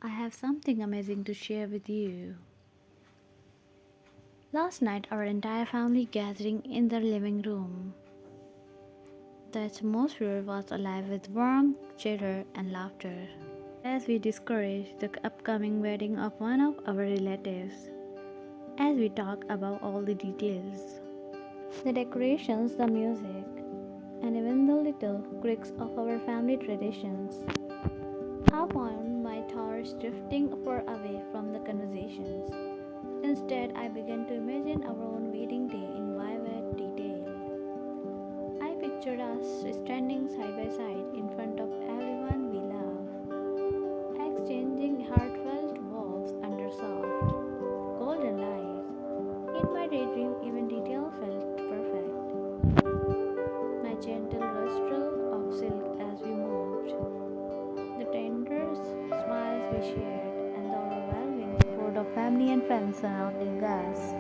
I have something amazing to share with you. Last night, our entire family gathering in the living room. The atmosphere was alive with warmth, chatter, and laughter as we discussed the upcoming wedding of one of our relatives. As we talk about all the details, the decorations, the music, and even the little quirks of our family traditions. I found my thoughts drifting far away from the conversations. Instead, I began to imagine our own wedding day in vivid detail. I pictured us standing side by side in front of everyone we love, exchanging heartfelt vows under soft, golden light. In my daydream, even detail felt perfect. My gentle rustle of silk as we moved, the tender smiles we shared, and the overwhelming support of family and friends surrounding us.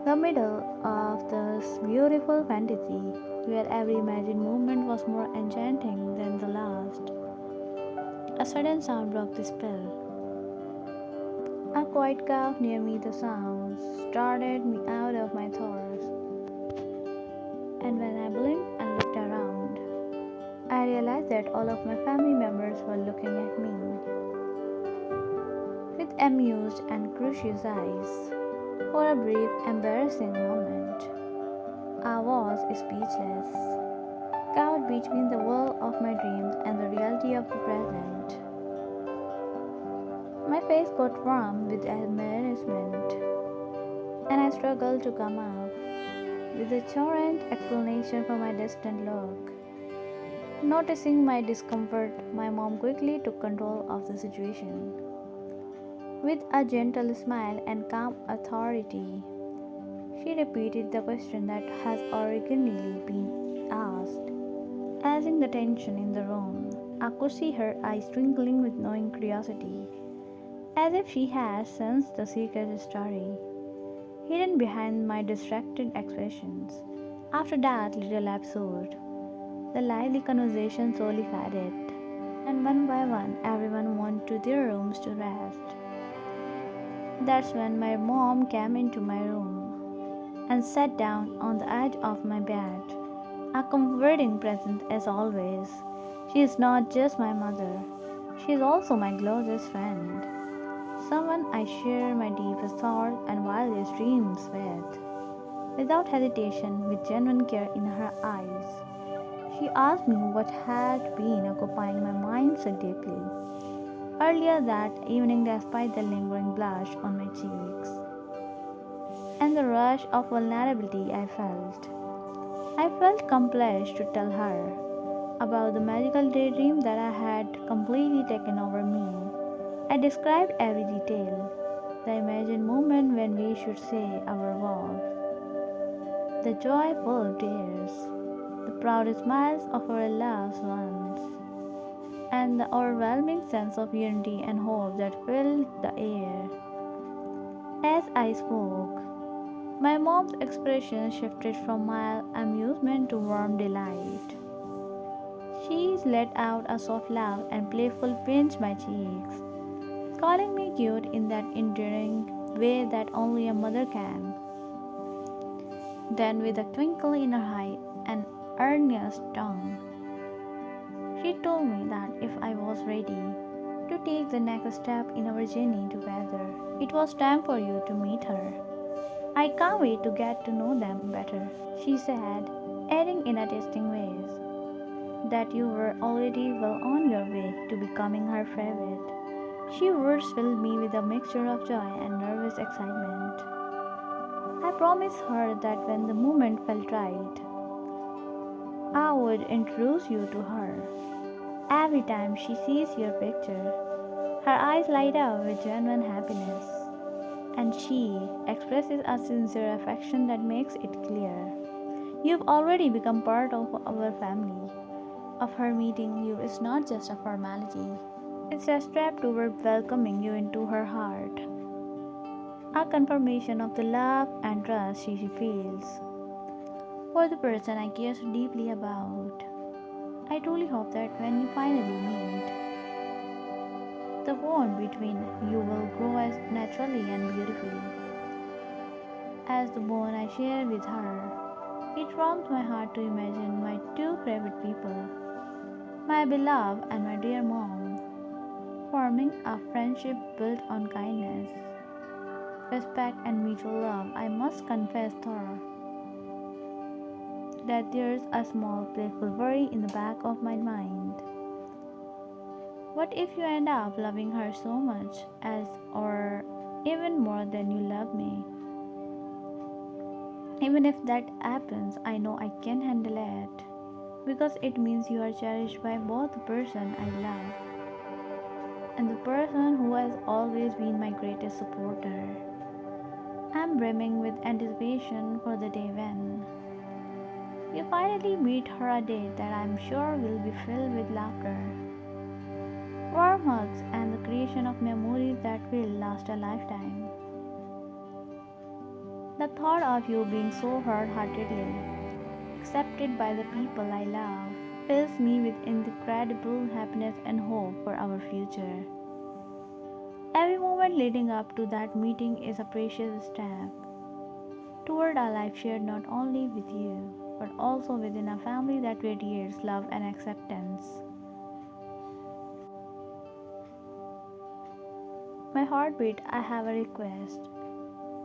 The middle of this beautiful fantasy, where every imagined moment was more enchanting than the last, a sudden sound broke the spell. A quiet cough near me, the sound started me out of my thoughts, and when I blinked and looked around, I realized that all of my family members were looking at me with amused and curious eyes. For a brief, embarrassing moment, I was speechless, caught between the world of my dreams and the reality of the present. My face got warm with embarrassment, and I struggled to come up with a current explanation for my distant look. Noticing my discomfort, my mom quickly took control of the situation. With a gentle smile and calm authority, she repeated the question that has originally been asked. Easing the tension in the room, I could see her eyes twinkling with knowing curiosity, as if she had sensed the secret story hidden behind my distracted expressions. After that little episode, the lively conversation slowly faded, and one by one, everyone went to their rooms to rest. That's when my mom came into my room and sat down on the edge of my bed, a comforting presence as always. She is not just my mother, she is also my closest friend, someone I share my deepest thoughts and wildest dreams with. Without hesitation, with genuine care in her eyes, she asked me what had been occupying my mind so deeply. Earlier that evening, despite the lingering blush on my cheeks and the rush of vulnerability I felt compelled to tell her about the magical daydream that I had completely taken over me. I described every detail, the imagined moment when we should say our vows, the joyful tears, the proud smiles of our loved ones, and the overwhelming sense of unity and hope that filled the air. As I spoke, my mom's expression shifted from mild amusement to warm delight. She let out a soft laugh and playful pinched my cheeks, calling me cute in that endearing way that only a mother can. Then, with a twinkle in her eye and earnest tone, she told me that if I was ready to take the next step in our journey together, it was time for you to meet her. I can't wait to get to know them better, she said, adding in a tasting ways that you were already well on your way to becoming her favorite. She words filled me with a mixture of joy and nervous excitement. I promised her that when the moment felt right, I would introduce you to her. Every time she sees your picture, her eyes light up with genuine happiness, and she expresses a sincere affection that makes it clear. You've already become part of our family. Of her meeting you is not just a formality, it's a step toward welcoming you into her heart, a confirmation of the love and trust she feels for the person I care so deeply about. I truly hope that when you finally meet, The bond between you will grow as naturally and beautifully as the bond I share with her. It warms my heart to imagine my two favorite people, my beloved and my dear mom, forming a friendship built on kindness, respect, and mutual love. I must confess, though, that there's a small playful worry in the back of my mind. What if you end up loving her so much as or even more than you love me? Even if that happens, I know I can handle it because it means you are cherished by both the person I love and the person who has always been my greatest supporter. I'm brimming with anticipation for the day when you finally meet her, a day that I'm sure will be filled with laughter, warm hugs, and the creation of memories that will last a lifetime. The thought of you being so wholeheartedly accepted by the people I love fills me with incredible happiness and hope for our future. Every moment leading up to that meeting is a precious step toward a life shared not only with you, but also within a family that radiates love and acceptance. My heartbeat, I have a request.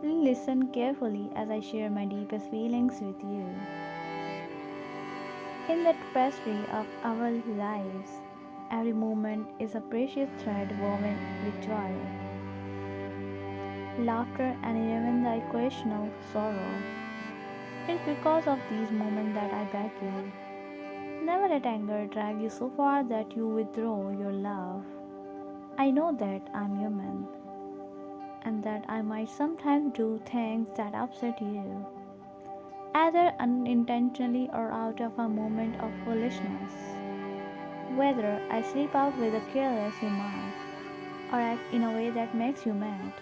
Please listen carefully as I share my deepest feelings with you. In the tapestry of our lives, every moment is a precious thread woven with joy, laughter, and even the occasional sorrow. It's because of these moments that I beg you. Never let anger drive you so far that you withdraw your love. I know that I'm human and that I might sometimes do things that upset you, either unintentionally or out of a moment of foolishness. Whether I slip out with a careless remark or act in a way that makes you mad,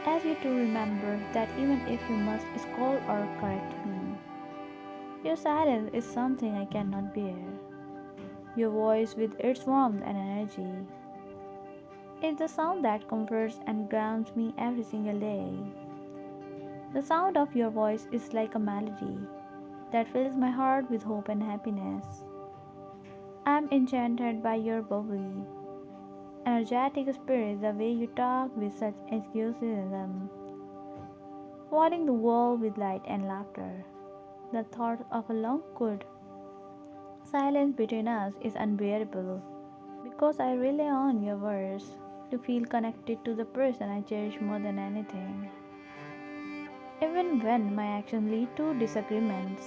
ask you to remember that even if you must scold or correct me, your silence is something I cannot bear. Your voice, with its warmth and energy, is the sound that comforts and grounds me every single day. The sound of your voice is like a melody that fills my heart with hope and happiness. I am enchanted by your bubbly, energetic spirit, the way you talk with such enthusiasm, filling the world with light and laughter. The thought of a long, good silence between us is unbearable because I rely on your words to feel connected to the person I cherish more than anything. Even when my actions lead to disagreements,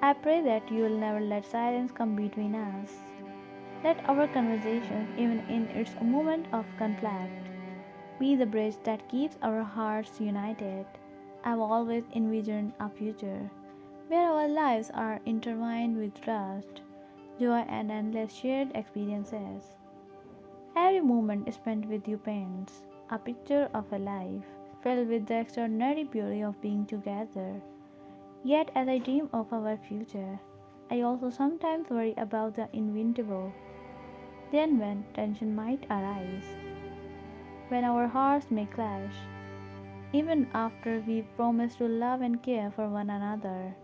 I pray that you will never let silence come between us. Let our conversation, even in its moment of conflict, be the bridge that keeps our hearts united. I've always envisioned a future where our lives are intertwined with trust, joy, and endless shared experiences. Every moment spent with you paints a picture of a life filled with the extraordinary beauty of being together. Yet, as I dream of our future, I also sometimes worry about the inevitable. Then, when tension might arise, when our hearts may clash, even after we promise to love and care for one another.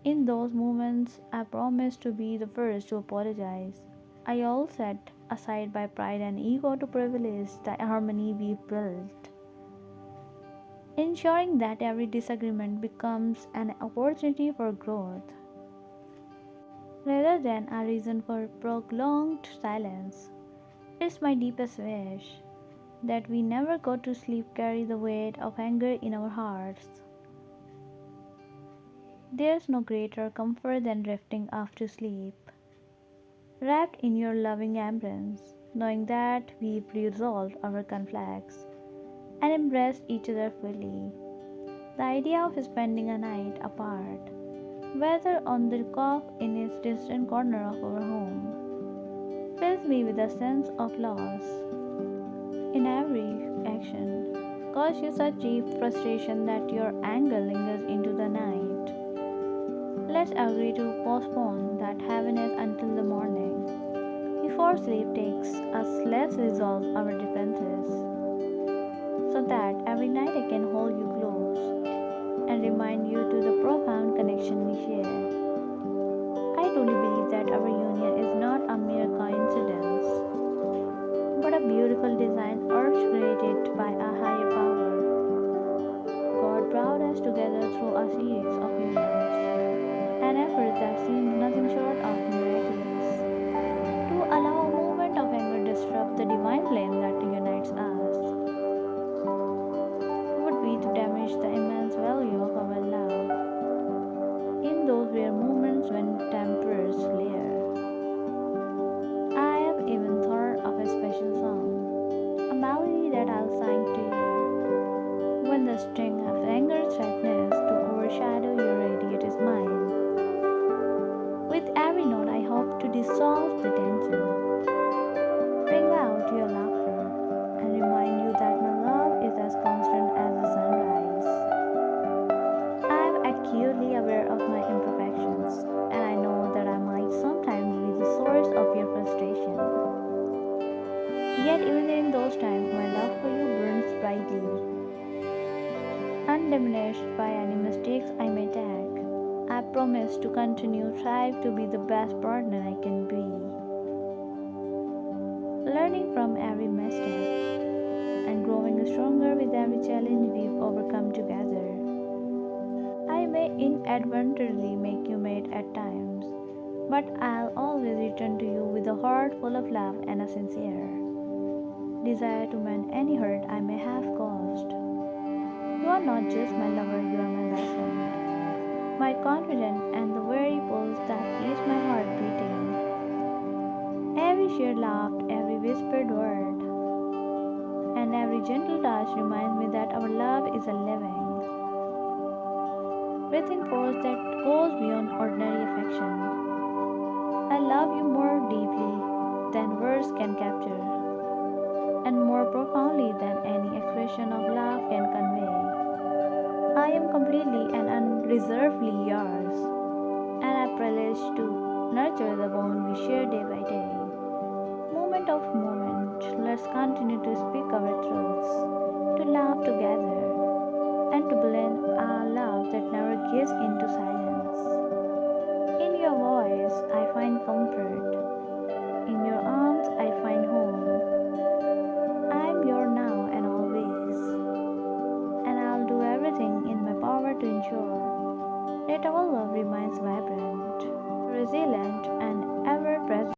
In those moments, I promise to be the first to apologize. I all set aside by pride and ego to privilege the harmony we've built, ensuring that every disagreement becomes an opportunity for growth rather than a reason for prolonged silence. It's my deepest wish that we never go to sleep carry the weight of anger in our hearts. There's no greater comfort than drifting off to sleep, wrapped in your loving embrace, knowing that we've resolved our conflicts and embraced each other fully. The idea of spending a night apart, whether on the couch in a distant corner of our home, fills me with a sense of loss in every action, cause you such deep frustration that your anger lingers into the night. Let's agree to postpone that heaviness until the morning. before sleep takes us, let's resolve our differences so that every night I can hold you close and remind you to the profound connection we share. I truly believe that our union is not a mere coincidence, but a beautiful design orchestrated by a higher power. God brought us together through a series of events and efforts that seemed nothing short of miraculous. To allow a moment of anger disrupt the divine flame that unites us would be to damage the immense value of our love in those rare moments when tempers flare. I have even thought of a special song, a melody that I'll sing to you when the sting of anger threatens to overshadow your radiant smile. With every note, I hope to dissolve the tension, bring out your laughter, and remind you that my love is as constant as the sunrise. I am acutely aware of my imperfections, and I know that I might sometimes be the source of your frustration. Yet, even in those times, my love for you burns brightly, undiminished by any mistakes I may take. I promise to continue strive to be the best partner I can be, learning from every mistake and growing stronger with every challenge we've overcome together. I may inadvertently make you mad at times, but I'll always return to you with a heart full of love and a sincere desire to mend any hurt I may have caused. You are not just my lover, you are my best friend, my confidant, and the very pulse that keeps my heart beating. Every shared laugh, every whispered word, and every gentle touch reminds me that our love is a living, breathing force that goes beyond ordinary affection. I love you more deeply than words can capture, and more profoundly than any expression of love can convey. I am completely and unreservedly yours, and I pledge to nurture the bond we share day by day. Moment of moment, let's continue to speak our truths, to laugh together, and to blend our love that never gives into silence. In your voice, I find comfort.